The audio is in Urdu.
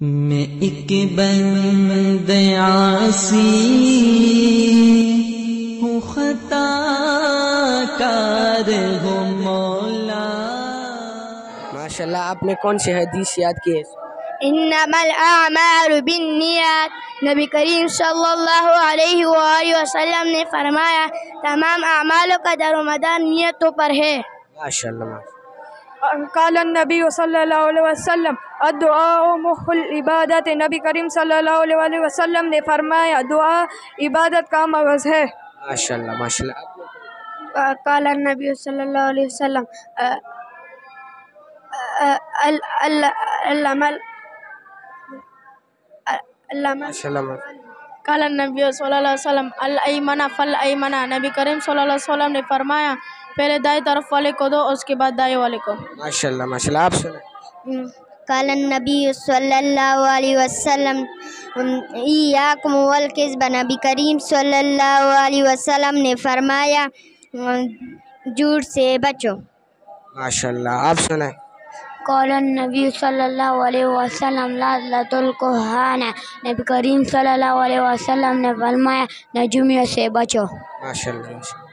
میں ایک بند عاصی ہوں، خطا کار ہوں مولا۔ ماشاءاللہ، آپ نے کون سی حدیث یاد کی ہے؟ انما الاعمال بالنیات، نبی کریم صلی اللہ علیہ وآلہ وسلم نے فرمایا تمام اعمالوں کا دار و مدار نیتوں پر ہے۔ ماشاءاللہ۔ قال النبی صلی اللہ علیہ وسلم الدعاء مخ العبادت، نبی کریم صلی اللہ علیہ وسلم نے فرمایا دعا عبادت کا مغز ہے۔ ماشاءاللہ ماشاءاللہ۔ قال النبی صلی اللہ علیہ وسلم ماشاءاللہ۔ قال النبی صلی اللہ علیہ وسلم الایمن فالایمن، نبی کریم صلی اللہ علیہ وسلم نے فرمایا پہلے دائیں طرف والے کو دو، اس کے بعد دائیں والے کو۔ ماشاءاللہ ماشاءاللہ، آپ سنیں۔ قال النبی صلی اللہ علیہ وسلم ایاکم والکذب، نبی کریم صلی اللہ علیہ وسلم نے فرمایا جھوٹ سے بچو۔ ماشاءاللہ، آپ سنیں۔ قال النبی صلی اللہ علیہ وسلم لعنۃ الکہانہ، نبی کریم صلی اللہ علیہ وسلم نے فرمایا نجومیوں سے بچو۔ ماشاءاللہ ماشاءاللہ۔